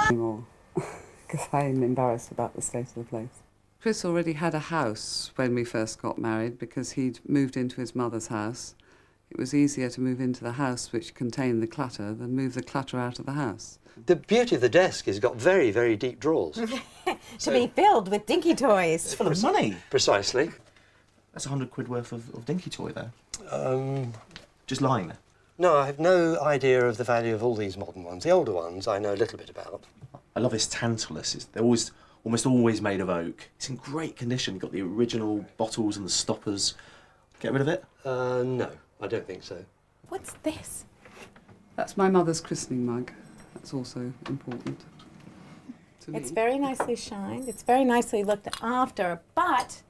Anymore, because I'm embarrassed about the state of the place. Chris already had a house when we first got married because he'd moved into his mother's house. It was easier to move into the house which contained the clutter than move the clutter out of the house. The beauty of the desk is it's got very, very deep drawers. To be filled with dinky toys. It's full of money. Precisely. That's £100 worth of dinky toy there. Just lying there. No, I have no idea of the value of all these modern ones. The older ones I know a little bit about. I love this Tantalus. They're almost always made of oak. It's in great condition. You've got the original bottles and the stoppers. Get rid of it? No, I don't think so. What's this? That's my mother's christening mug. That's also important to me. It's very nicely shined. It's very nicely looked after, but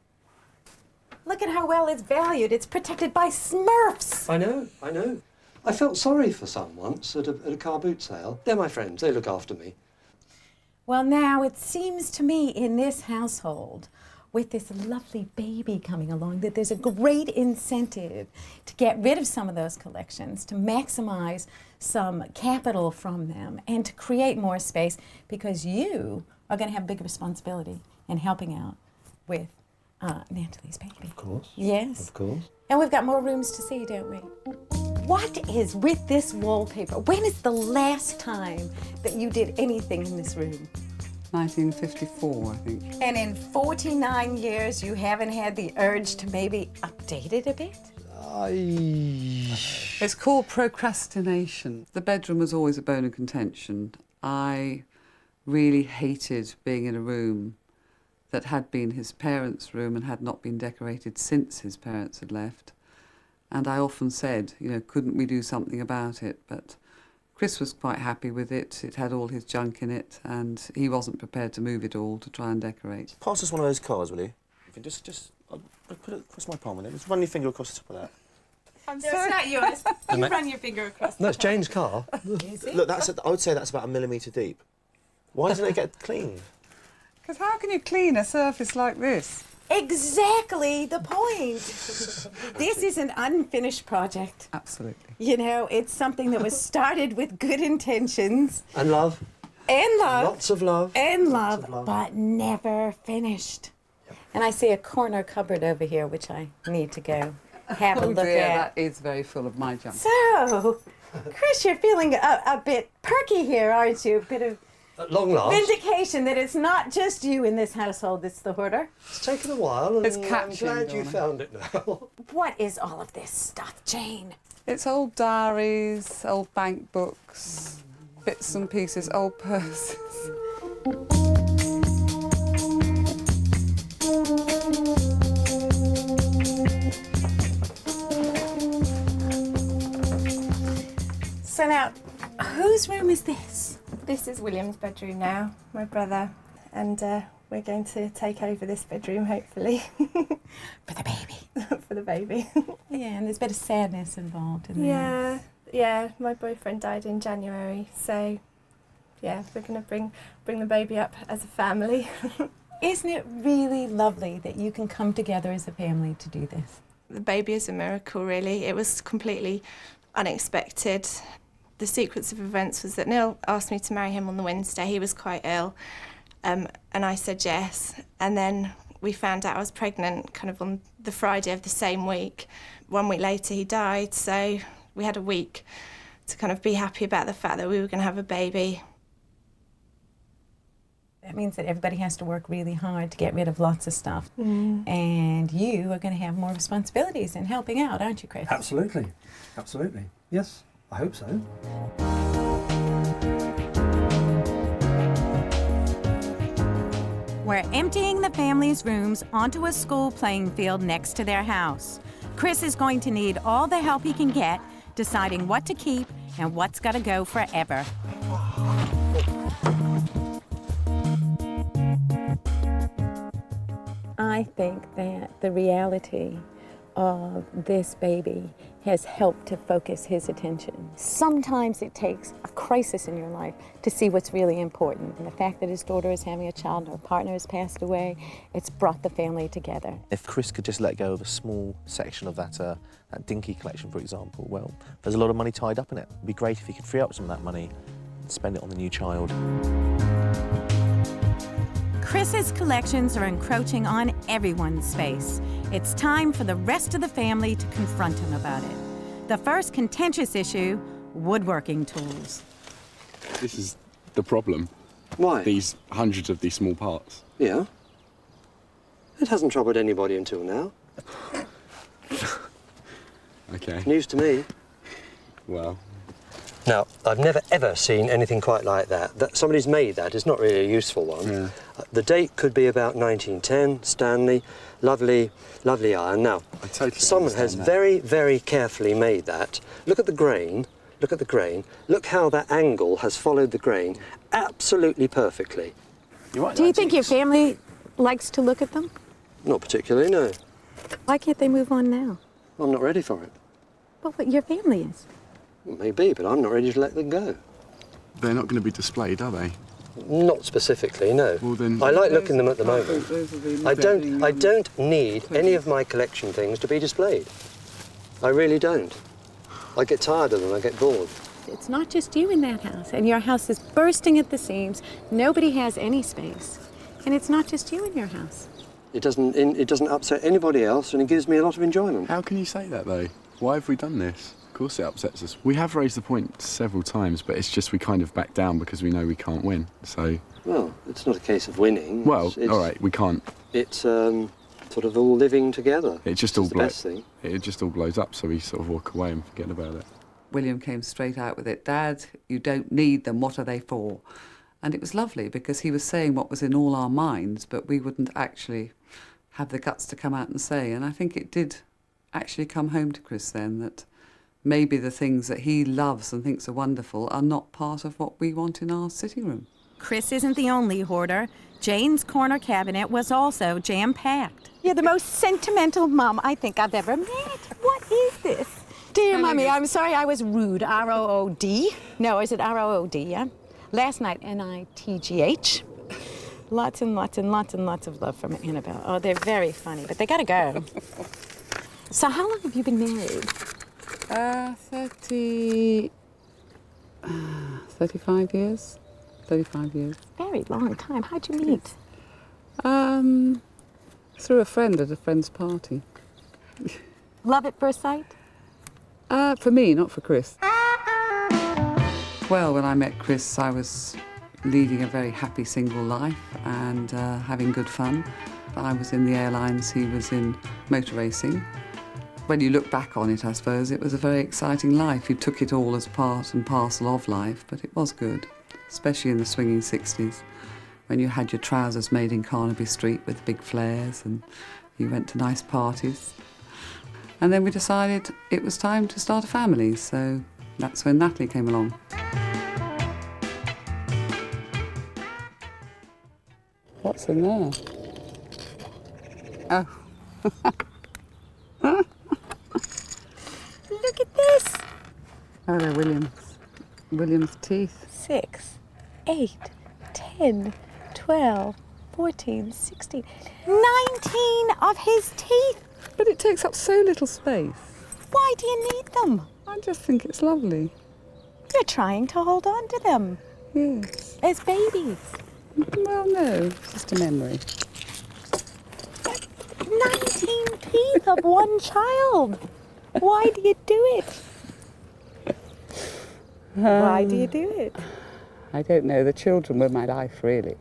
look at how well it's valued. It's protected by Smurfs. I know, I know. I felt sorry for some once at a car boot sale. They're my friends. They look after me. Well, now, it seems to me in this household, with this lovely baby coming along, that there's a great incentive to get rid of some of those collections, to maximize some capital from them, and to create more space, because you are going to have big responsibility in helping out with Natalie's baby. Of course. Yes. Of course. And we've got more rooms to see, don't we? What is with this wallpaper? When is the last time that you did anything in this room? 1954, I think. And in 49 years, you haven't had the urge to maybe update it a bit? It's called procrastination. The bedroom was always a bone of contention. I really hated being in a room that had been his parents' room and had not been decorated since his parents had left. And I often said, you know, couldn't we do something about it? But Chris was quite happy with it. It had all his junk in it, and he wasn't prepared to move it all to try and decorate. Pass us one of those cards, will you? You can I'll put it across my palm with it. Just run your finger across the top of that. I'm sorry. It's not yours. You run your finger across. No, it's Jane's car. Look, I would say that's about 1 millimetre deep. Why doesn't it get clean? Because how can you clean a surface like this? Exactly the point. This is an unfinished project. Absolutely. You know, it's something that was started with good intentions. And love. And love. Lots of love. And Lots love, of love. but never finished. Yep. And I see a corner cupboard over here, which I need to go have a look at. That is very full of my junk. So, Chris, you're feeling a bit perky here, aren't you? A bit of At long last. vindication that it's not just you in this household that's the hoarder. It's taken a while, and It's I'm catching, glad you Donna. found it now. What is all of this stuff, Jane? It's old diaries, old bank books, bits and pieces, old purses. So now, whose room is this? This is William's bedroom now, my brother, and we're going to take over this bedroom, hopefully. For the baby. For the baby. Yeah, and there's a bit of sadness involved in there. Yeah, my boyfriend died in January, so yeah, we're going to bring the baby up as a family. Isn't it really lovely that you can come together as a family to do this? The baby is a miracle, really. It was completely unexpected. The sequence of events was that Neil asked me to marry him on the Wednesday. He was quite ill, and I said yes. And then we found out I was pregnant kind of on the Friday of the same week. 1 week later, he died, so we had a week to kind of be happy about the fact that we were going to have a baby. That means that everybody has to work really hard to get rid of lots of stuff. And you are going to have more responsibilities in helping out, aren't you, Chris? Absolutely. Absolutely. Yes, I hope so. We're emptying the family's rooms onto a school playing field next to their house. Chris is going to need all the help he can get deciding what to keep and what's got to go forever. I think that the reality of this baby has helped to focus his attention. Sometimes it takes a crisis in your life to see what's really important. And the fact that his daughter is having a child and her partner has passed away, it's brought the family together. If Chris could just let go of a small section of that dinky collection, for example, well, there's a lot of money tied up in it. It'd be great if he could free up some of that money spend it on the new child. Chris's collections are encroaching on everyone's space. It's time for the rest of the family to confront him about it. The first contentious issue, woodworking tools. This is the problem. Why? These hundreds of these small parts. Yeah. It hasn't troubled anybody until now. Okay. News to me. Well, Now, I've never ever seen anything quite like that. That somebody's made that. It's not really a useful one. Yeah. The date could be about 1910. Stanley, lovely, lovely iron. Now, I totally someone has understand that. very, very carefully made that. Look at the grain. Look at the grain. Look how that angle has followed the grain absolutely perfectly. You're right. Do you think your family likes to look at them? Not particularly, no. Why can't they move on now? I'm not ready for it. Well, but your family is. Maybe, but I'm not ready to let them go. they're not going to be displayed, are they? Not specifically, no. Well, then- I like looking them at the I moment. think those are the I living, don't need any of my collection things to be displayed. I really don't. I get tired of them, I get bored. It's not just you in that house, and your house is bursting at the seams. Nobody has any space. And it's not just you in your house. It doesn't upset anybody else, and it gives me a lot of enjoyment. How can you say that, though? Why have we done this? Of course it upsets us. We have raised the point several times, but it's just we kind of back down because we know we can't win. So, Well, it's not a case of winning. well, It's all right, we can't. It's sort of all living together. It just It's all the best thing. It just all blows up, so we sort of walk away and forget about it. William came straight out with it. Dad, you don't need them. What are they for? And it was lovely because he was saying what was in all our minds, but we wouldn't actually have the guts to come out and say. And I think it did actually come home to Chris then that maybe the things that he loves and thinks are wonderful are not part of what we want in our sitting room. Chris isn't the only hoarder. Jane's corner cabinet was also jam-packed. You're the most sentimental mom I think I've ever met. What is this? Dear Mommy, I'm sorry I was rude. R-O-O-D? No, is it R-O-O-D, yeah? Last night, N-I-T-G-H. Lots and lots and lots and lots of love from Annabelle. Oh, they're very funny, but they gotta go. So how long have you been married? 35 years. 35 years. Very long time. How'd you meet? Through a friend at a friend's party. Love at first sight? For me, not for Chris. Well, when I met Chris, I was leading a very happy single life and having good fun. I was in the airlines, he was in motor racing. When you look back on it, I suppose, it was a very exciting life. You took it all as part and parcel of life, but it was good, especially in the swinging 60s, when you had your trousers made in Carnaby Street with big flares and you went to nice parties. And then we decided it was time to start a family, so that's when Natalie came along. What's in there? Oh. Look at this. Oh, they're William's teeth. 6, 8, 10, 12, 14, 16, 19 of his teeth. But it takes up so little space. Why do you need them? I just think it's lovely. You're trying to hold on to them Yes. as babies. Well, no, it's just a memory. 19 teeth of one child. Why do you do it? Why do you do it? I don't know. The children were my life, really.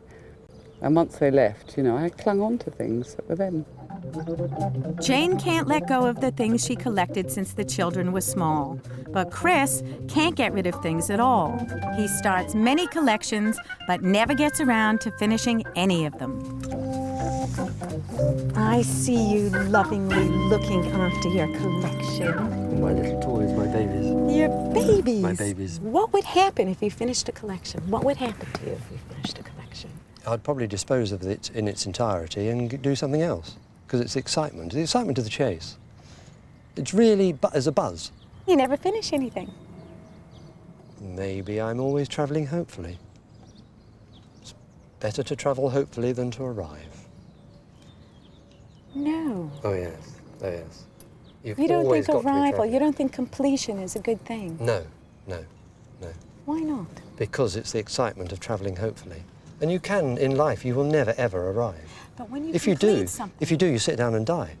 And once they left, I clung on to things that were them. Jane can't let go of the things she collected since the children were small. But Chris can't get rid of things at all. He starts many collections, but never gets around to finishing any of them. I see you lovingly looking after your collection. My little toys, my babies. Your babies. My babies. What would happen if you finished a collection? What would happen to you if you finished a collection? I'd probably dispose of it in its entirety and do something else. Because it's the excitement of the chase. It's really as a buzz. You never finish anything. Maybe I'm always travelling hopefully. It's better to travel hopefully than to arrive. No. Oh yes, oh yes. You've You don't always think got to be arrival, travelling. you don't think completion is a good thing. No, no, no. Why not? Because it's the excitement of travelling, hopefully. And you can, in life, you will never, ever arrive. But when you If you complete do, something... if you do, you sit down and die.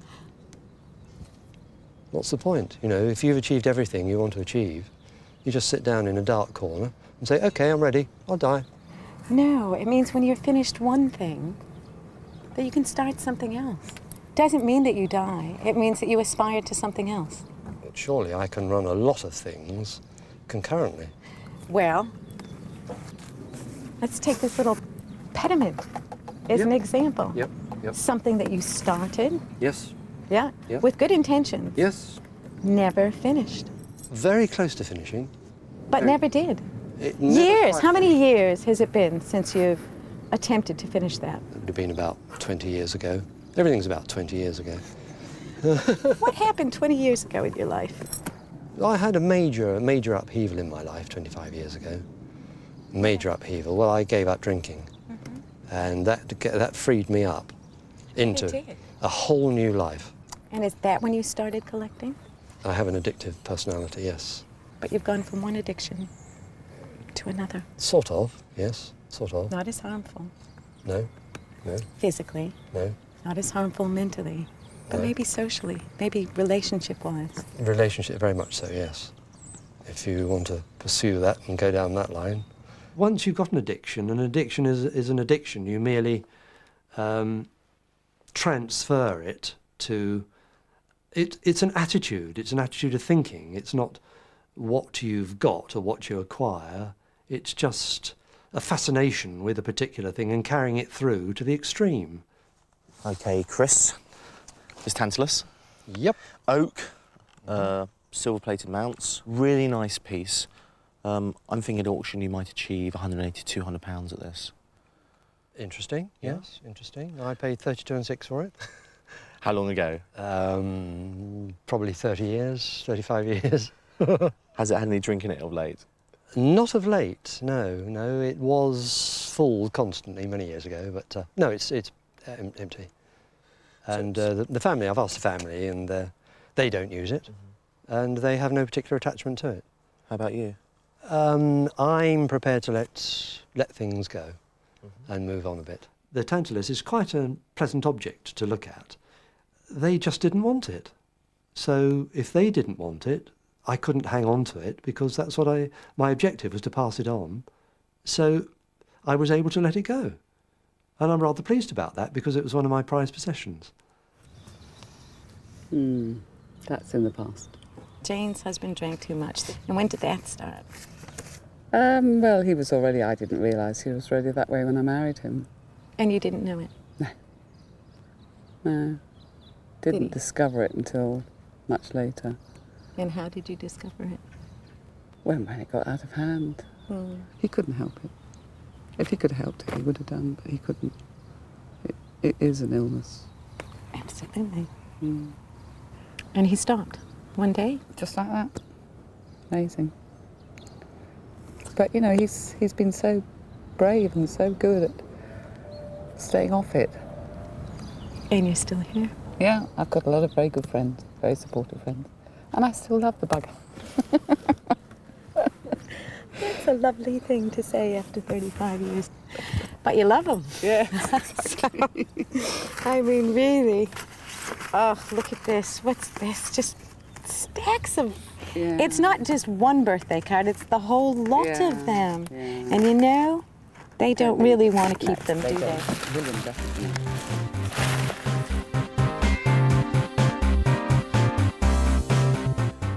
What's the point? You know, if you've achieved everything you want to achieve, you just sit down in a dark corner and say, OK, I'm ready, I'll die. No, it means when you've finished one thing, that you can start something else. Doesn't mean that you die. It means that you aspire to something else. But surely I can run a lot of things concurrently. Well, let's take this little pediment as an example. Yep. Something that you started, Yes. yeah, Yep. with good intentions. Yes. Never finished, Very close to finishing. but never did. It never Years. quite How many finished. years has it been since you've attempted to finish that? It would have been about 20 years ago. Everything's about 20 years ago. What happened 20 years ago in your life? I had a major upheaval in my life 25 years ago. Major upheaval. Well, I gave up drinking. And that freed me up into did. a whole new life. And is that when you started collecting? I have an addictive personality, yes. But you've gone from one addiction to another. Sort of, yes, sort of. Not as harmful No, no, physically, no. not as harmful mentally, but No. maybe socially, maybe relationship-wise. Relationship, very much so, yes. If you want to pursue that and go down that line. Once you've got an addiction is an addiction. You merely transfer it to... It's an attitude. It's an attitude of thinking. It's not what you've got or what you acquire. It's just a fascination with a particular thing and carrying it through to the extreme. OK, Chris. This Tantalus. Yep. Oak, silver-plated mounts. Really nice piece. I'm thinking at auction you might achieve £180 to £200 at this. Interesting, Yeah. yes, interesting. I paid 32 and 6 for it. How long ago? Probably 30 years, 35 years. Has it had any drink in it of late? Not of late, no. It was full constantly many years ago, but no, it's empty. And the family, I've asked the family, and they don't use it, and they have no particular attachment to it. How about you? I'm prepared to let things go and move on a bit. The Tantalus is quite a pleasant object to look at. They just didn't want it. So if they didn't want it, I couldn't hang on to it because that's what my objective was to pass it on. So I was able to let it go. And I'm rather pleased about that because it was one of my prized possessions. That's in the past. Jane's husband drank too much. And when did that start? Well, he was already, I didn't realise he was already that way when I married him. And you didn't know it? No. Did he? Didn't discover it until much later. And how did you discover it? When it got out of hand. He couldn't help it. If he could have helped it, he would have done, but he couldn't. It is an illness. Absolutely. And he stopped one day? Just like that. Amazing. But, you know, he's been so brave and so good at staying off it. And you're still here? Yeah, I've got a lot of very good friends, very supportive friends. And I still love the bugger. That's a lovely thing to say after 35 years. But you love him. Yeah. I mean, really. Oh, look at this. What's this? Just stacks of... Yeah. It's not just one birthday card, it's the whole lot Yeah, of them. yeah. And you know, they don't really want to keep them, do they? William definitely.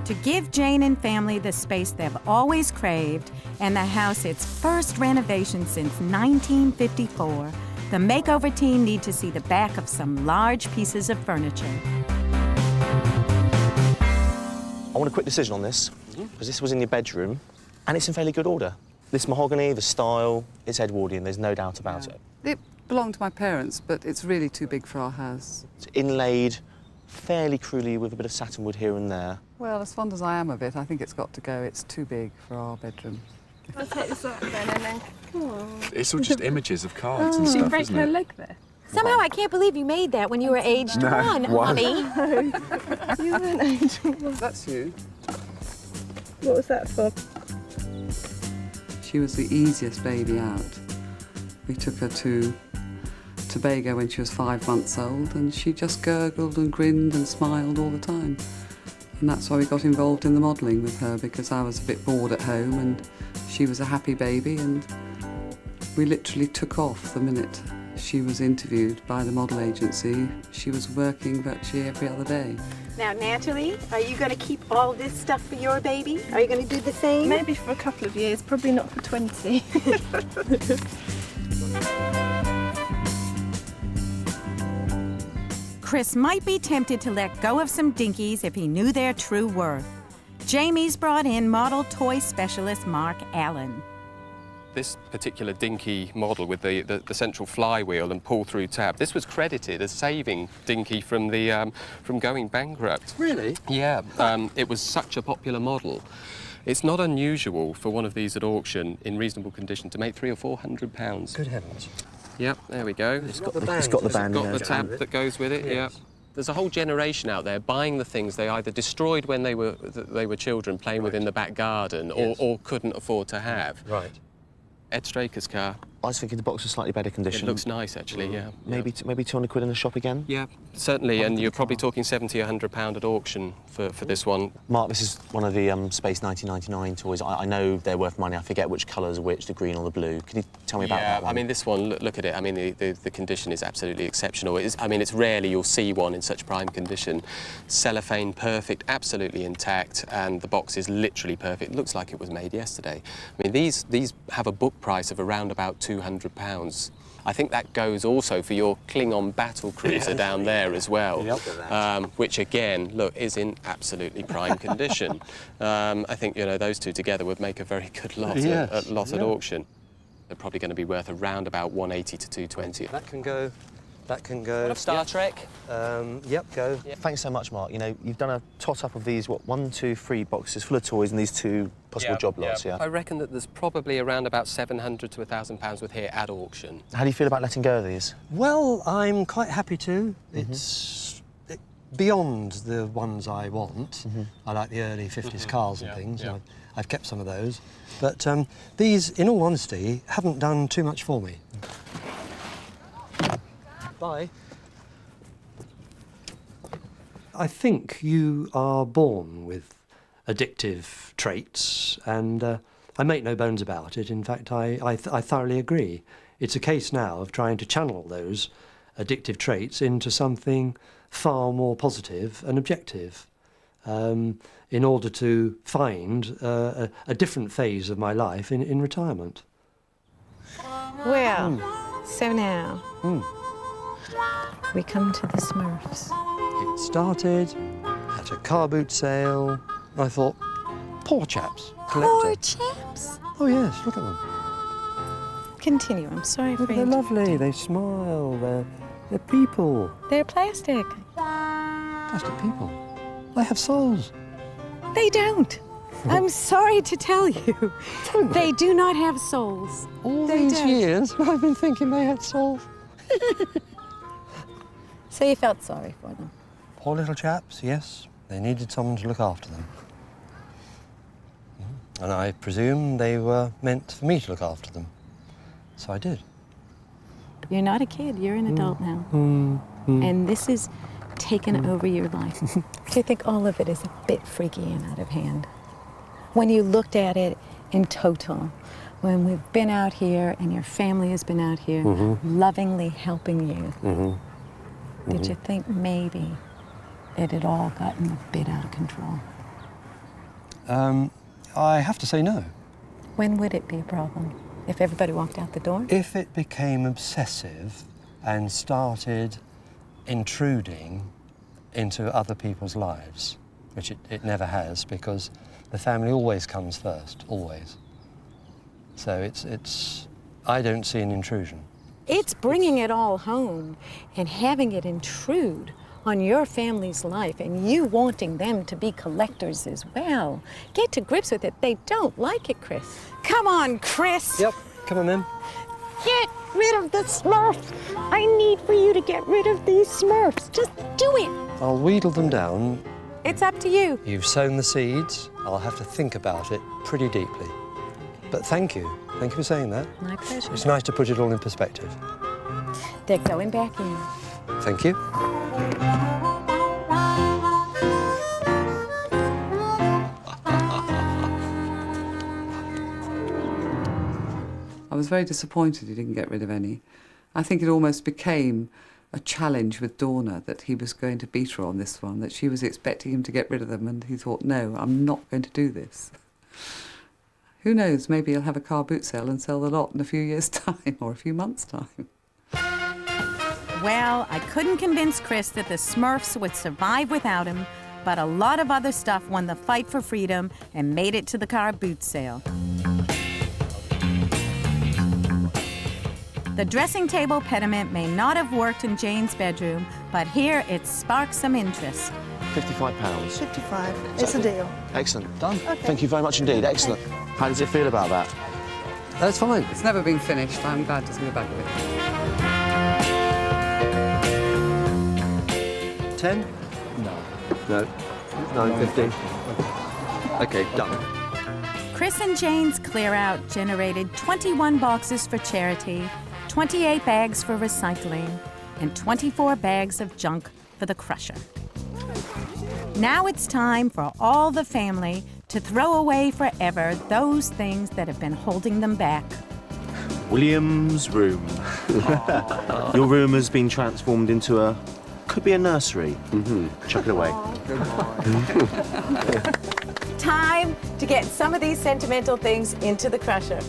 To give Jane and family the space they've always craved and the house its first renovation since 1954, the makeover team need to see the back of some large pieces of furniture. I want a quick decision on this, because this was in your bedroom, and it's in fairly good order. This mahogany, the style, it's Edwardian, there's no doubt about it. It belonged to my parents, but it's really too big for our house. It's inlaid fairly crudely with a bit of satinwood here and there. Well, as fond as I am of it, I think it's got to go. It's too big for our bedroom. I'll take this up then and then. It's all just images of cards and stuff, isn't it? leg there? Somehow I can't believe you made that when you were aged one, honey. You weren't aged. That's you. What was that for? She was the easiest baby out. We took her to Tobago when she was 5 months old, and she just gurgled and grinned and smiled all the time. And that's why we got involved in the modelling with her, because I was a bit bored at home and she was a happy baby, and we literally took off the minute she was interviewed by the model agency. She was working virtually every other day. Now, Natalie, are you going to keep all this stuff for your baby? Are you going to do the same? Maybe for a couple of years, probably not for 20. Chris might be tempted to let go of some dinkies if he knew their true worth. Jamie's brought in model toy specialist Mark Allen. This particular Dinky model with the central flywheel and pull-through tab, this was credited as saving Dinky from going bankrupt. Really? Yeah, it was such a popular model. It's not unusual for one of these at auction in reasonable condition to make £300 or £400. Good heavens. Yep, there we go. It's got the It's band. got the tab that goes with it. Yeah. There's a whole generation out there buying the things they either destroyed when they were children playing within the back garden, or couldn't afford to have. Right. Ed Straker's car. I was thinking the box was slightly better It condition. looks nice, actually. Yeah. Maybe 200 quid in the shop again. Yeah, certainly, and you're probably talking £70 or £100 at auction for this one. Mark, this is one of the Space 1999 toys. I know they're worth money. I forget which colours are which, the green or the blue. Can you tell me about that one? I mean, this one, look at it. I mean, the condition is absolutely exceptional. It's rarely you'll see one in such prime condition. Cellophane perfect, absolutely intact, and the box is literally perfect. It looks like it was made yesterday. I mean, these have a book price of around about £200. I think that goes also for your Klingon battle cruiser down there as well, which again, look, is in absolutely prime condition. I think, you know, those two together would make a very good lot at auction. They're probably going to be worth around about 180 to 220. That can go. That can go. Star Trek? Yep, go. Yeah. Thanks so much, Mark. You know, you've done a tot-up of these, 1, 2, 3 boxes full of toys and these 2 possible job lots, yeah? I reckon that there's probably around about £700 to £1,000 worth here at auction. How do you feel about letting go of these? Well, I'm quite happy to. It's beyond the ones I want. I like the early 50s cars and things. Yeah. I've kept some of those. But these, in all honesty, haven't done too much for me. Bye. I think you are born with addictive traits, and I make no bones about it. In fact, I thoroughly agree. It's a case now of trying to channel those addictive traits into something far more positive and objective, in order to find a different phase of my life in retirement. Well, so now we come to the Smurfs. It started at a car boot sale. I thought, poor chaps. Poor chaps. Oh yes, look at them. Continue. I'm sorry for They're lovely. They smile. They're people. They're plastic. Plastic people. They have souls. They don't. I'm sorry to tell you. They do not have souls. All They these don't. years, I've been thinking they had souls. So you felt sorry for them. Poor little chaps, yes. They needed someone to look after them. And I presume they were meant for me to look after them. So I did. You're not a kid. You're an adult now. And this is taken over your life. Do you think all of it is a bit freaky and out of hand? When you looked at it in total, when we've been out here and your family has been out here lovingly helping you, did you think maybe it had all gotten a bit out of control? I have to say no. When would it be a problem? If everybody walked out the door? If it became obsessive and started intruding into other people's lives, which it never has, because the family always comes first, always. So it's I don't see an intrusion. It's bringing it all home and having it intrude on your family's life and you wanting them to be collectors as well. Get to grips with it. They don't like it, Chris. Come on, Chris. Yep, come on then. Get rid of the Smurfs. I need for you to get rid of these Smurfs. Just do it. I'll wheedle them down. It's up to you. You've sown the seeds. I'll have to think about it pretty deeply. But thank you. Thank you for saying that. My pleasure. It's nice to put it all in perspective. They're going back in. Thank you. I was very disappointed he didn't get rid of any. I think it almost became a challenge with Dorna that he was going to beat her on this one, that she was expecting him to get rid of them, and he thought, no, I'm not going to do this. Who knows, maybe he'll have a car boot sale and sell the lot in a few years' time or a few months' time. Well, I couldn't convince Chris that the Smurfs would survive without him, but a lot of other stuff won the fight for freedom and made it to the car boot sale. The dressing table pediment may not have worked in Jane's bedroom, but here it sparks some interest. £55. 55. It's a deal. Excellent. Done. Okay. Thank you very much indeed. Excellent. How does it feel about that? That's fine. It's never been finished. I'm glad to see the back of it. 10? No. No. 9.50. Okay, done. Chris and Jane's clear out generated 21 boxes for charity, 28 bags for recycling, and 24 bags of junk for the crusher. Now it's time for all the family to throw away forever those things that have been holding them back. William's room. Your room has been transformed into a... could be a nursery. Chuck it away. Time to get some of these sentimental things into the crusher.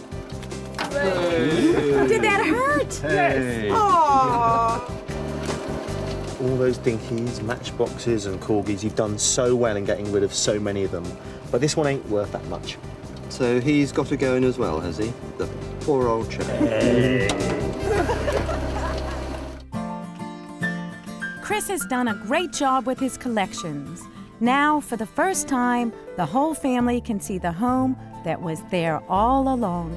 Did that hurt? Hey. Yes. Aww. All those dinkies, matchboxes and corgis, you've done so well in getting rid of so many of them. But this one ain't worth that much. So he's got to go in as well, has he? The poor old chap. Chris has done a great job with his collections. Now, for the first time, the whole family can see the home that was there all along.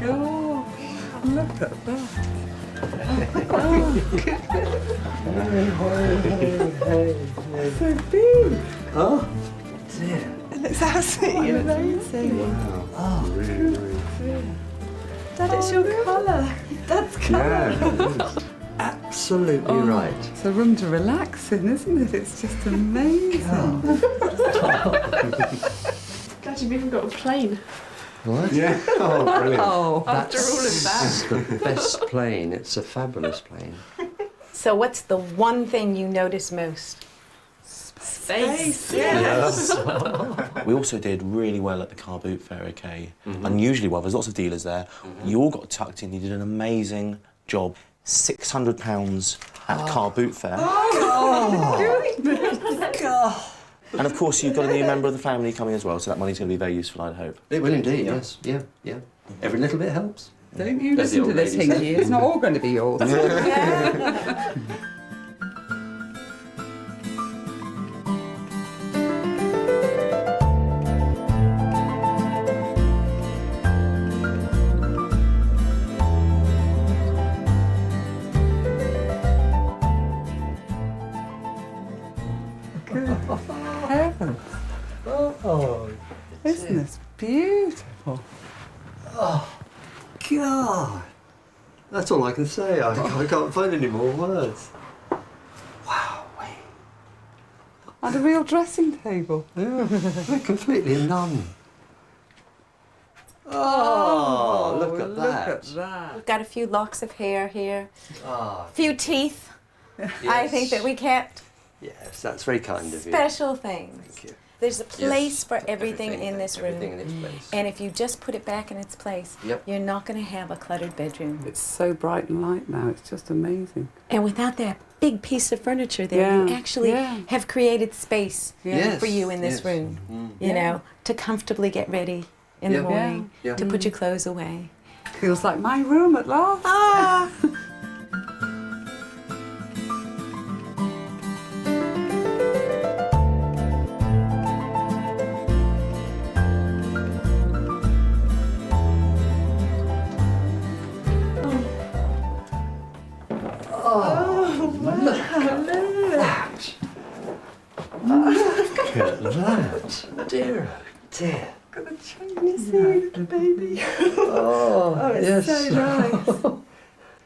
Oh, look at that. So big. Oh, dear. And it's absolutely amazing. Wow. Oh, really? Dad, it's your colour. That's colour. Yeah, absolutely right. It's a room to relax in, isn't it? It's just amazing. Dad, you've even got a plane. What? Yeah. Oh, brilliant. Oh, After all of that. It's the best plane. It's a fabulous plane. So what's the one thing you notice most? Space. Yes. We also did really well at the car boot fair, okay? Unusually well, there's lots of dealers there. You all got tucked in, you did an amazing job. £600 at car boot fair. And of course you've got a new member of the family coming as well, so that money's going to be very useful, I'd hope. It will indeed, yes. Yeah, yeah. Every little bit helps. Don't you As the listen to old this, lady Hinky. It's not all going to be yours. Good heavens. Oh, Isn't this beautiful? oh, God. That's all I can say. I can't find any more words. Wow. And a real dressing table. Yeah, we're completely numb. Oh, look at that. Look at that. We've got a few locks of hair here, Ah, a few teeth. I think that we kept yes, that's very kind of you. special things. Thank you. There's a place Yes, for everything in this room. Everything in its place. And if you just put it back in its place, Yep. you're not going to have a cluttered bedroom. It's so bright and light now. It's just amazing. And without that big piece of furniture there, you Yeah, actually yeah. have created space Yes, for you in this yes. room, you Yeah. know, to comfortably get ready in Yeah. the morning, Yeah. to put your clothes away. Feels like my room at last. Ah! Dear, oh dear. Got the Chinese little baby. Oh, it's yes. so nice.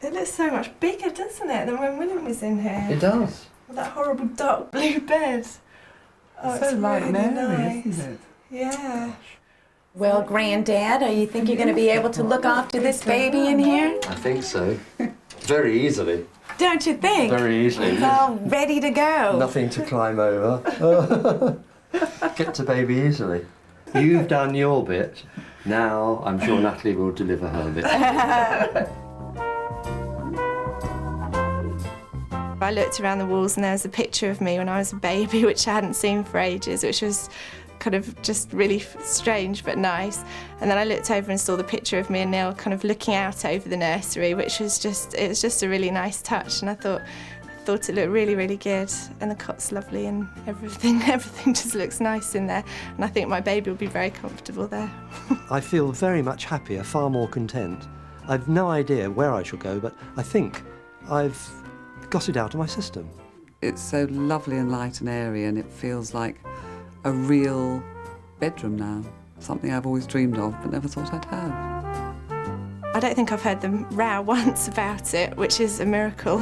It looks so much bigger, doesn't it, than when William was in here? It does. With that horrible dark blue bed. Oh, it's so light really and airy, nice. isn't it? Yeah. Well, Granddad, you think you're going to be able to look after this baby in here? I think so. Very easily. Don't you think? Very easily. It's all ready to go. Nothing to climb over. Get to baby easily. You've done your bit. Now I'm sure Natalie will deliver her bit. I looked around the walls and there was a picture of me when I was a baby, which I hadn't seen for ages, which was kind of just really strange but nice. And then I looked over and saw the picture of me and Neil kind of looking out over the nursery, which was just a really nice touch. And I thought it looked really, really good. And the cot's lovely and everything just looks nice in there. And I think my baby will be very comfortable there. I feel very much happier, far more content. I've no idea where I shall go, but I think I've got it out of my system. It's so lovely and light and airy, and it feels like a real bedroom now. Something I've always dreamed of but never thought I'd have. I don't think I've heard them row once about it, which is a miracle.